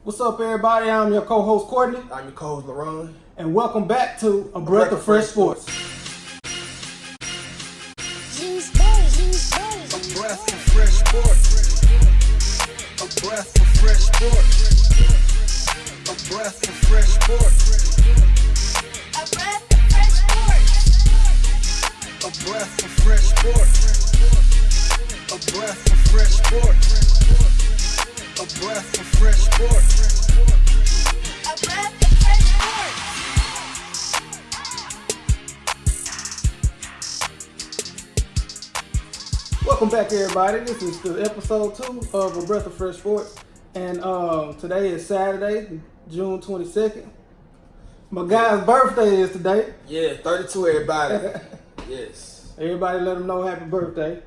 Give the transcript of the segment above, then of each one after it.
What's up, everybody? I'm your co-host, Courtney. I'm your co-host, LaRon. And welcome back to A Breath of Fresh Sports. A breath of fresh sports. A breath of fresh sports. A breath of fresh sports. A breath of fresh sports. A breath of fresh sports. A breath of fresh sports. A breath of fresh sports. A breath of fresh sports. Welcome back, everybody. This is the episode 2 of A Breath of Fresh Sports. And today is Saturday, June 22nd. My guy's birthday is today. Yeah, 32, everybody. Yes. Everybody let him know happy birthday.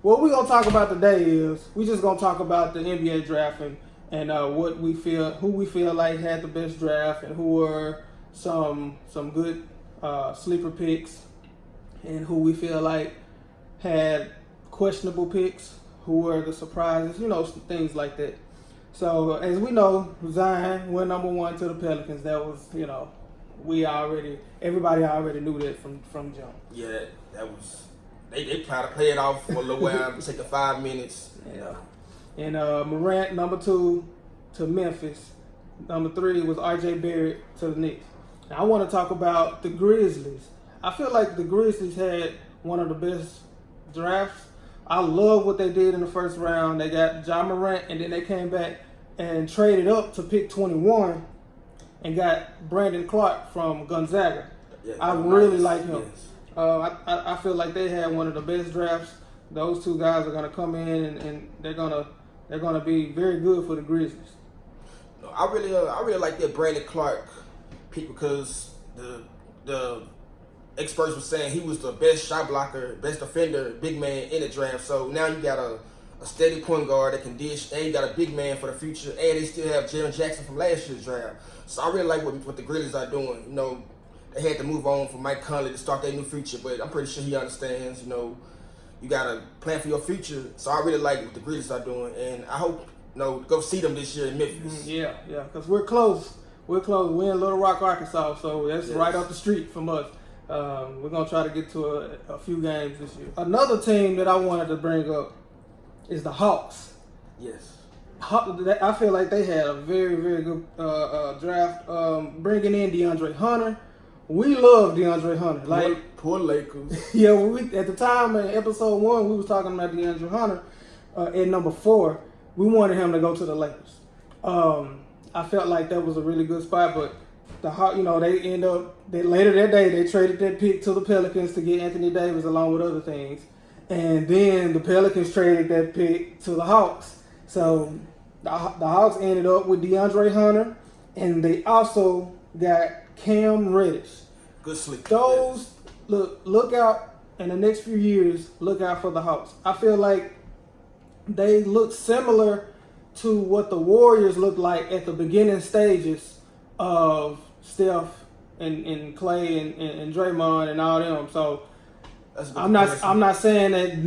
What we're going to talk about today is we just going to talk about the NBA draft and who we feel like had the best draft and who were some good sleeper picks and who we feel like had questionable picks, who were the surprises, things like that. So as we know, Zion went number 1 to the Pelicans. That was, everybody already knew that from jump. Yeah, that was. They try to play it off for a little while, take a 5 minutes. Yeah. And Morant, number 2 to Memphis. Number 3 was R.J. Barrett to the Knicks. Now, I want to talk about the Grizzlies. I feel like the Grizzlies had one of the best drafts. I love what they did in the first round. They got Ja Morant, and then they came back and traded up to pick 21 and got Brandon Clark from Gonzaga. Yeah, I really nice. like him. Yes. I feel like they had one of the best drafts. Those two guys are gonna come in and they're gonna be very good for the Grizzlies. No, I really like that Brandon Clark pick because the experts were saying he was the best shot blocker, best defender, big man in the draft. So now you got a steady point guard that can dish, and you got a big man for the future, and they still have Jaren Jackson from last year's draft. So I really like what the Grizzlies are doing. They had to move on from Mike Conley to start their new future, but I'm pretty sure he understands, you got to plan for your future. So I really like what the Grizzlies are doing, and I hope, go see them this year in Memphis. Yeah, because we're close. We're close. We're in Little Rock, Arkansas, so that's Yes. right up the street from us. We're going to try to get to a few games this year. Another team that I wanted to bring up is the Hawks. Yes. I feel like they had a very, very good draft. Bringing in DeAndre Hunter. We love DeAndre Hunter. Poor Lakers. Yeah, at the time in episode 1, we was talking about DeAndre Hunter at number 4. We wanted him to go to the Lakers. I felt like that was a really good spot, but later that day they traded that pick to the Pelicans to get Anthony Davis along with other things, and then the Pelicans traded that pick to the Hawks. So the Hawks ended up with DeAndre Hunter, and they also got Cam Reddish. Good sleep. Those look out in the next few years. Look out for the Hawks. I feel like they look similar to what the Warriors looked like at the beginning stages of Steph and Clay and Draymond and all them. So I'm not saying that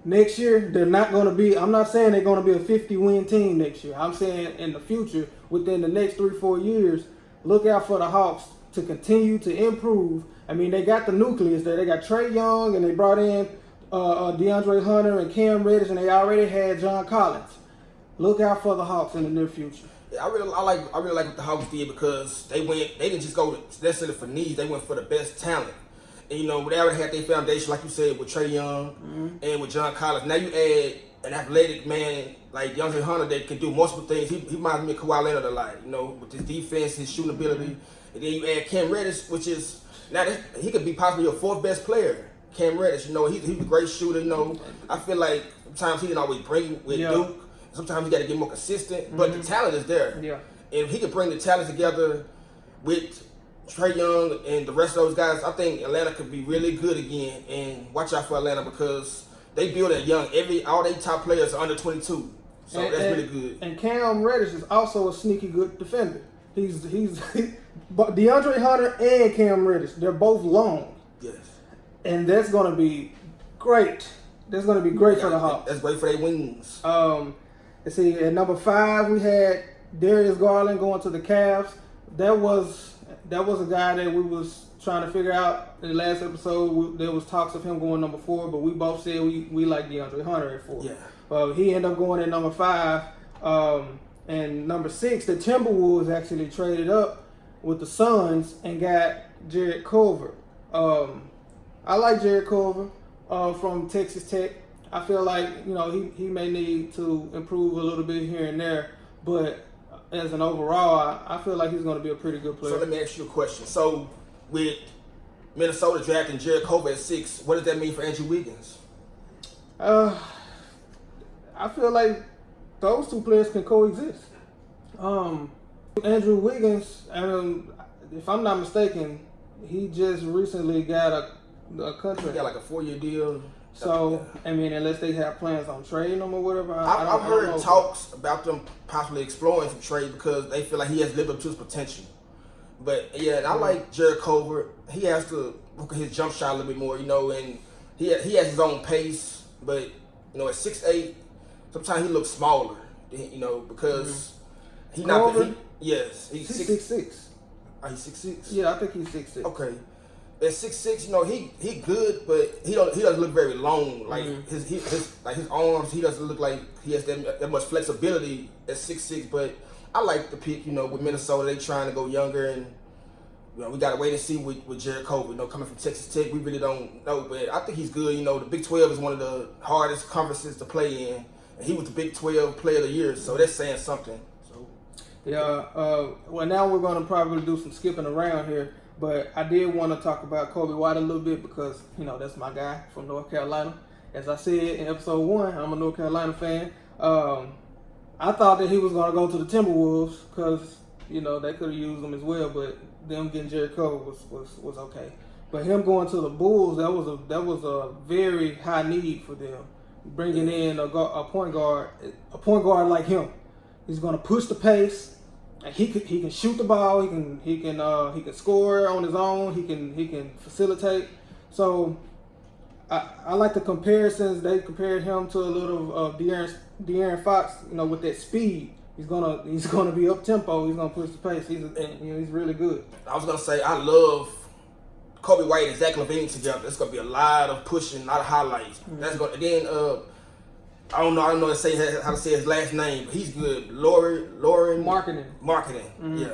next year they're not going to be. I'm not saying they're going to be a 50-win team next year. I'm saying in the future, within the next 3-4 years, look out for the Hawks to continue to improve. I mean, they got the nucleus there. They got Trae Young, and they brought in DeAndre Hunter and Cam Reddish, and they already had John Collins. Look out for the Hawks in the near future. Yeah, I really like what the Hawks did because they didn't just go necessarily for needs. They went for the best talent. And they already had their foundation, like you said, with Trae Young and with John Collins. Now you add an athletic man like DeAndre Hunter that can do multiple things. He reminds me of Kawhi Leonard a lot, with his defense, his shooting ability. And then you add Cam Reddish, which is he could be possibly your 4th best player. Cam Reddish, he's a great shooter. I feel like sometimes he didn't always bring with Duke. Sometimes you got to get more consistent, but the talent is there. Yeah. And if he could bring the talent together with Trae Young and the rest of those guys, I think Atlanta could be really good again. And watch out for Atlanta because they build it young. All their top players are under 22, so that's really good. And Cam Reddish is also a sneaky good defender. He's but DeAndre Hunter and Cam Reddish, they're both long. Yes. And that's going to be great. That's going to be great for the Hawks. That's great for their wings. Let's see, at number 5 we had Darius Garland going to the Cavs. That was a guy that we was trying to figure out in the last episode. There was talks of him going number 4, but we both said we like DeAndre Hunter at 4. Yeah. He ended up going at number 5. And number 6, the Timberwolves actually traded up with the Suns and got Jared Culver. I like Jared Culver from Texas Tech. I feel like, you know, he may need to improve a little bit here and there, but as an overall, I feel like he's going to be a pretty good player. So let me ask you a question. So with Minnesota drafting Jared Culver at 6, what does that mean for Andrew Wiggins? I feel like those two players can coexist. Andrew Wiggins, if I'm not mistaken, he just recently got a contract. He got like a 4-year deal. So, I mean, unless they have plans on trading him or whatever. I've heard talks about them possibly exploring some trade because they feel like he has lived up to his potential. But yeah, and I like Jared Culver. He has to look at his jump shot a little bit more, you know, and he has his own pace. But, you know, at 6'8", sometimes he looks smaller, you know, because he's not. Yes, he's 6'6". He's 6'6". Yeah, I think he's 6'6". Okay. At 6'6", you know, he good, but he doesn't look very long. Like his arms, he doesn't look like he has that much flexibility at 6'6". But I like the pick, you know, with Minnesota. They trying to go younger, and you know, we gotta wait and see with Jared Culver. You know, coming from Texas Tech, we really don't know, but I think he's good. You know, the Big 12 is one of the hardest conferences to play in, and he was the Big 12 Player of the Year, so that's saying something. So yeah. Well, now we're gonna probably do some skipping around here. But I did want to talk about Kobe White a little bit because, you know, that's my guy from North Carolina. As I said in episode 1, I'm a North Carolina fan. I thought that he was going to go to the Timberwolves because, you know, they could have used him as well, but them getting Jared Culver was okay. But him going to the Bulls, that was a very high need for them. Bringing in a point guard like him. He's going to push the pace. And he can shoot the ball. He can score on his own. He can facilitate. So I like the comparisons. They compared him to a little of De'Aaron Fox. You know, with that speed, he's gonna be up tempo. He's gonna push the pace. He's really good. I was gonna say I love Kobe White and Zach LaVine together. It's gonna be a lot of pushing, a lot of highlights. That's gonna then I don't know how to say his last name, but he's good. Lauren Marketing. Yeah,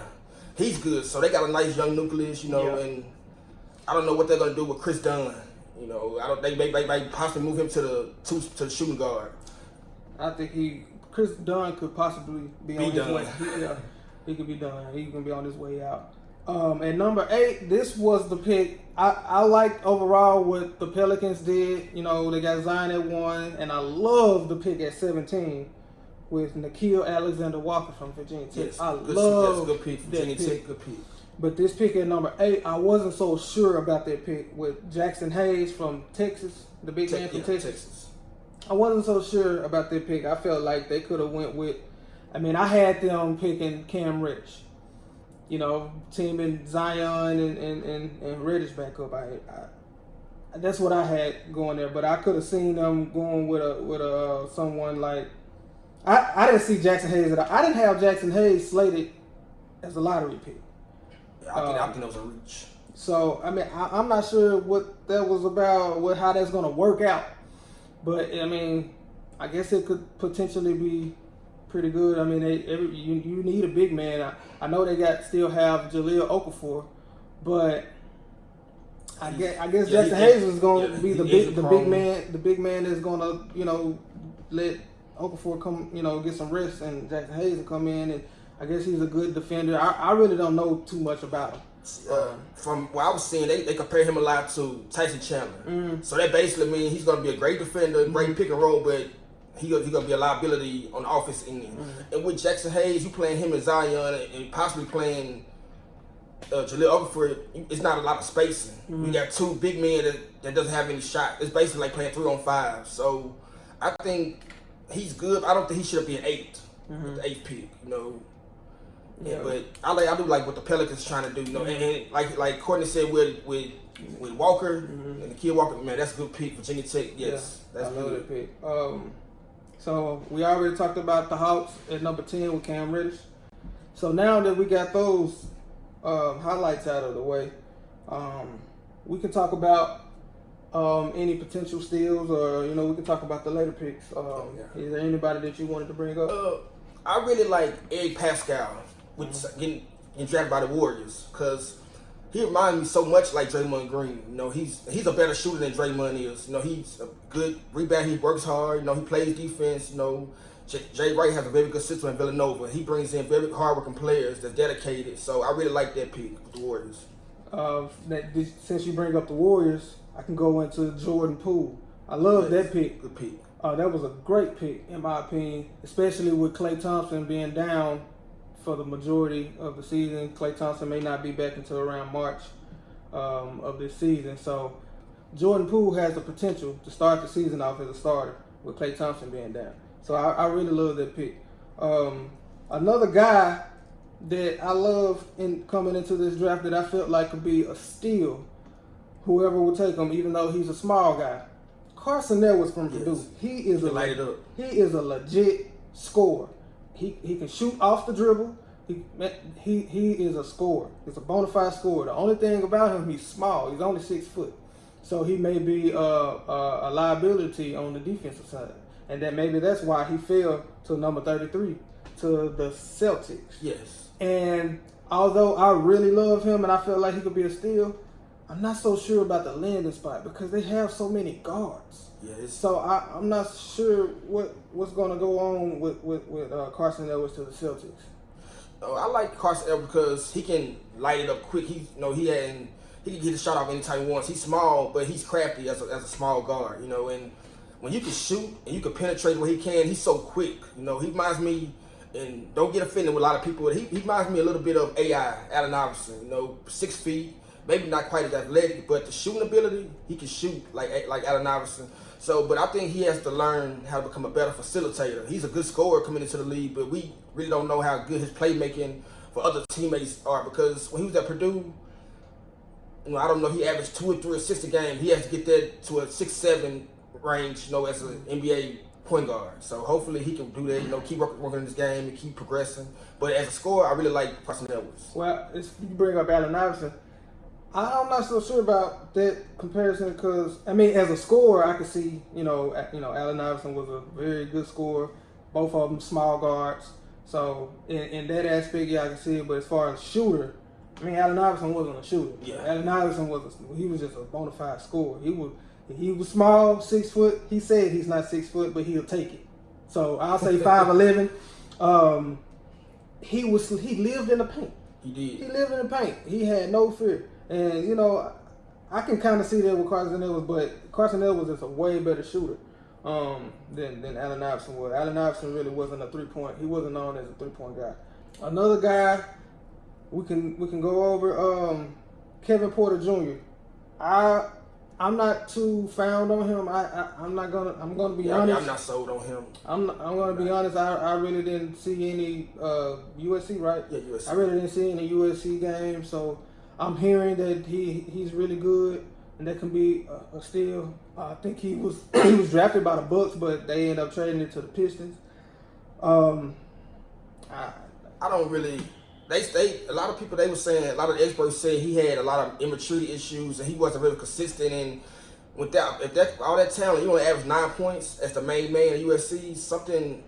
he's good. So they got a nice young nucleus, you know, and I don't know what they're gonna do with Chris Dunn. You know, they might possibly move him to the shooting guard. I think Chris Dunn could possibly be on his way. He could be done. He can be on his way out. At number 8, this was the pick. I liked overall what the Pelicans did. You know, they got Zion at 1, and I love the pick at 17 with Nickeil Alexander-Walker from Virginia Tech. Yes, that's a good pick. Virginia Tech, good pick. But this pick at number 8, I wasn't so sure about that pick with Jackson Hayes from Texas, the big man from Texas. I wasn't so sure about that pick. I felt like they could have went with, I had them picking Cam Reddish. You know, teaming Zion and Reddish back up. That's what I had going there. But I could have seen them going with someone like, I didn't see Jackson Hayes at all. I didn't have Jackson Hayes slated as a lottery pick. Yeah, I think that was a reach. So I'm not sure what that was about, how that's going to work out. But I guess it could potentially be pretty good. You need a big man. I know they still have Jahlil Okafor, but I guess Jackson Hayes is going to be the big man that's going to let Okafor come get some rest, and Jackson Hayes will come in, and I guess he's a good defender. I really don't know too much about him. From what I was seeing, they compare him a lot to Tyson Chandler. So that basically means he's going to be a great defender, great pick and roll, but he's going to be a liability on the offense end. And with Jackson Hayes, you playing him and Zion and possibly playing Jahlil Okafor, it's not a lot of spacing. You got two big men that doesn't have any shot. It's basically like playing 3-on-5. So I think he's good. I don't think he should be an 8, with the 8th pick, Yeah, but I do like what the Pelicans trying to do, and like Courtney said with Walker and the kid Walker, man, that's a good pick. Virginia Tech, yes, that's I love good. that pick. So we already talked about the Hawks at number 10 with Cam Reddish. So now that we got those highlights out of the way, we can talk about any potential steals, or we can talk about the later picks. Is there anybody that you wanted to bring up? I really like Eric Pascal with getting drafted by the Warriors because he reminds me so much like Draymond Green. He's a better shooter than Draymond is. He's a good rebounder. He works hard. He plays defense. Jay Wright has a very good system in Villanova. He brings in very hardworking players that's dedicated. So I really like that pick with the Warriors. Since you bring up the Warriors, I can go into Jordan Poole. I love that pick. Good pick. That was a great pick, in my opinion, especially with Klay Thompson being down for the majority of the season. Klay Thompson may not be back until around March of this season. So Jordan Poole has the potential to start the season off as a starter with Klay Thompson being down. So I really love that pick. Another guy that I love coming into this draft that I felt like could be a steal, whoever will take him, even though he's a small guy. Carson Edwards from Purdue. He is a legit scorer. He can shoot off the dribble. He is a scorer. He's a bona fide scorer. The only thing about him, he's small. He's only 6 foot, so he may be a liability on the defensive side, and that maybe that's why he fell to number 33 to the Celtics. Yes. And although I really love him and I feel like he could be a steal, I'm not so sure about the landing spot because they have so many guards. Yes. So I'm not sure what's going to go on with Carson Edwards to the Celtics. I like Carson Edwards because he can light it up quick. He can get a shot off anytime he wants. He's small, but he's crafty as a small guard. And when you can shoot and you can penetrate where he can, he's so quick. He reminds me, and don't get offended with a lot of people, he reminds me a little bit of AI, Allen Iverson. 6 feet. Maybe not quite as athletic, but the shooting ability, he can shoot like Allen Iverson. So, but I think he has to learn how to become a better facilitator. He's a good scorer coming into the league, but we really don't know how good his playmaking for other teammates are because when he was at Purdue, I don't know, he averaged 2 or 3 assists a game. He has to get that to a 6-7 range, as an NBA point guard. So hopefully he can do that, keep working on his game and keep progressing. But as a scorer, I really like Carson Edwards. Well, you bring up Allen Iverson. I'm not so sure about that comparison because, as a scorer, I could see, Allen Iverson was a very good scorer. Both of them small guards. So in that aspect, yeah, I can see it. But as far as shooter, Allen Iverson wasn't a shooter. Yeah. Allen Iverson was just a bona fide scorer. He was small, 6 foot. He said he's not 6 foot, but he'll take it. So I'll say 5'11". He lived in the paint. He did. He lived in the paint. He had no fear. And, I can kind of see that with Carson Edwards, but Carson Edwards is a way better shooter than Allen Iverson was. Allen Iverson really wasn't a three-point. He wasn't known as a three-point guy. Another guy we can go over, Kevin Porter Jr. I'm not too found on him. I'm gonna be honest. I'm not sold on him. I'm gonna be honest. I really didn't see any USC, right? Yeah, USC. I really didn't see any USC games, so I'm hearing that he's really good and that can be a steal. I think he was drafted by the Bucks, but they ended up trading it to the Pistons. I don't really. A lot of people, they were saying, a lot of the experts said he had a lot of immaturity issues and he wasn't really consistent. And all that talent, you only average 9 points as the main man at USC. Something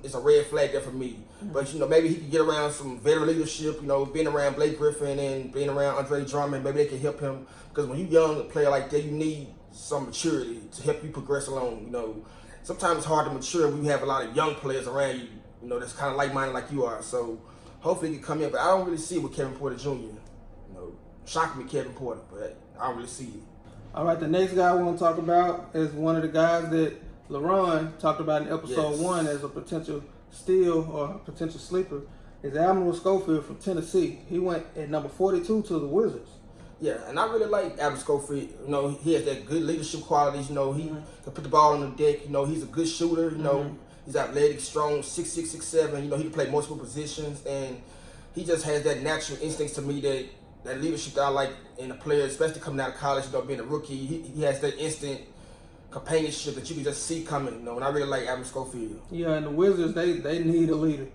is a red flag there for me. Mm-hmm. But maybe he could get around some veteran leadership. Being around Blake Griffin and being around Andre Drummond, maybe they can help him. Because when you're young, a player like that, you need some maturity to help you progress along. Sometimes it's hard to mature when you have a lot of young players around you. That's kind of like-minded like you are. So hopefully he can come in, but I don't really see it with Kevin Porter Jr. Shocking me, Kevin Porter, but I don't really see it. All right, the next guy I want to talk about is one of the guys that LaRon talked about in episode 1 as a potential steal or a potential sleeper, is Admiral Schofield from Tennessee. He went at number 42 to the Wizards. Yeah, and I really like Admiral Schofield. He has that good leadership qualities. He can put the ball on the deck. He's a good shooter. He's athletic, strong, 6'6", 6'7". He can play multiple positions, and he just has that natural instincts to me, that leadership that I like in a player, especially coming out of college, being a rookie. He has that instinct companionship that you can just see coming. You know, and I really like Adam Schofield. Yeah, and the Wizards, they need a leader.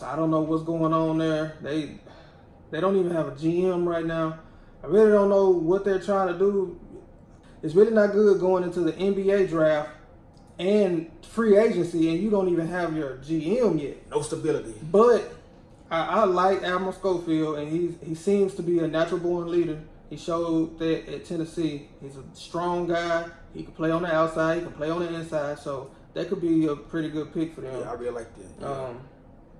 I don't know what's going on there. They don't even have a GM right now. I really don't know what they're trying to do. It's really not good going into the NBA draft and free agency, and you don't even have your GM yet. No stability. But I like Admiral Schofield, and he seems to be a natural born leader. He showed that at Tennessee. He's a strong guy. He can play on the outside. He can play on the inside. So that could be a pretty good pick for them. Yeah, I really like that. Yeah.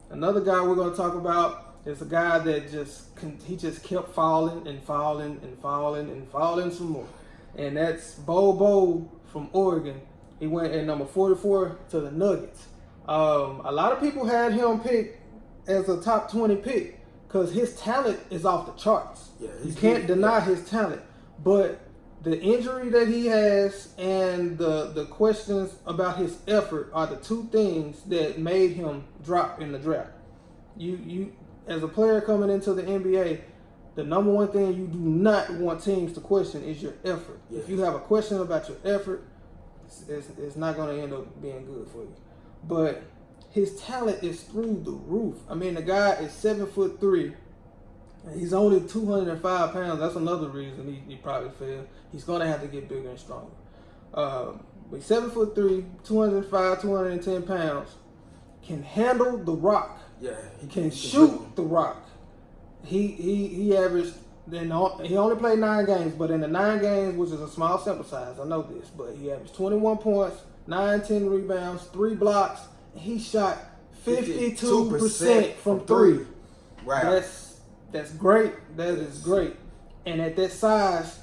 Another guy we're going to talk about is a guy that he just kept falling and falling and falling and falling some more. And that's Bobo from Oregon. He went at number 44 to the Nuggets. A lot of people had him picked as a top 20 pick because his talent is off the charts. Yeah, you can't deny his talent. But the injury that he has and the questions about his effort are the two things that made him drop in the draft. You as a player coming into the NBA, the number one thing you do not want teams to question is your effort. Yeah. If you have a question about your effort, it's not going to end up being good for you. But his talent is through the roof. I mean, the guy is 7'3". He's only 205 pounds. That's another reason he probably failed. He's going to have to get bigger and stronger. But he's 7'3", 205, 210 pounds. Can handle the rock. Yeah, He can shoot the rock. He averaged. He only played 9 games, but in the 9 games, which is a small sample size, I know this, but he averaged 21 points, 10 rebounds, 3 blocks. And he shot 52% from 3. Wow. That's great. That is great. And at that size,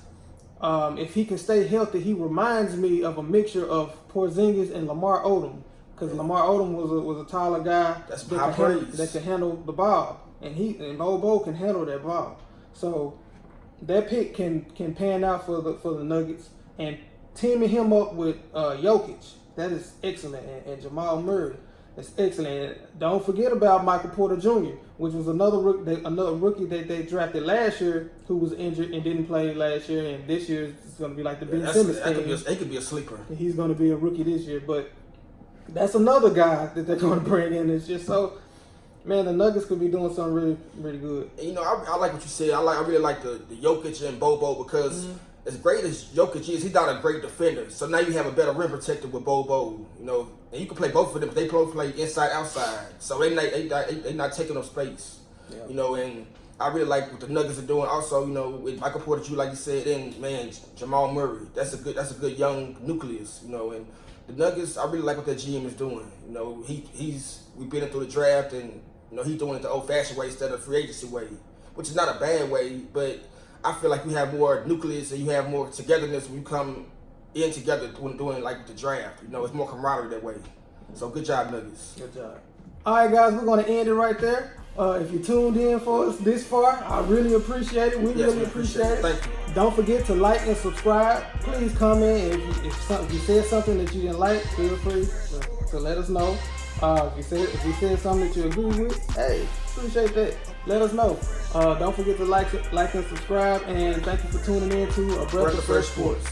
if he can stay healthy, he reminds me of a mixture of Porzingis and Lamar Odom. Because Lamar Odom was a taller guy that can handle the ball. And Bobo can handle that ball. So that pick can pan out for the Nuggets. And teaming him up with Jokic, that is excellent. And Jamal Murray, that's excellent. And don't forget about Michael Porter Jr., which was another rookie that they drafted last year who was injured and didn't play last year. And this year it's going to be like the Ben Simmons thing. He could be a sleeper. He's going to be a rookie this year. But that's another guy that they're going to bring in. It's just so... Man, the Nuggets could be doing something really, really good. And, you know, I like what you said. I really like the Jokic and Bobo because as great as Jokic is, he's not a great defender. So now you have a better rim protector with Bobo. You know, and you can play both of them. But they both play inside, outside. So they not taking up space. Yeah. You know, and I really like what the Nuggets are doing. Also, you know, with Michael Porter Jr., like you said, and man, Jamal Murray. That's a good young nucleus. You know, and the Nuggets, I really like what their GM is doing. You know, we've been through the draft and. You know, he's doing it the old-fashioned way instead of the free agency way, which is not a bad way, but I feel like you have more nucleus and you have more togetherness when you come in together doing like the draft. You know, it's more camaraderie that way. So good job, Nuggets. Good job. All right, guys, we're going to end it right there. If you tuned in for us this far, I really appreciate it. We really appreciate it. Thank you. Don't forget to like and subscribe. Please comment if you said something that you didn't like. Feel free to let us know. If you said something that you agree with, hey, appreciate that. Let us know. Don't forget to like and subscribe, and thank you for tuning in to A Breath of Fresh Sports.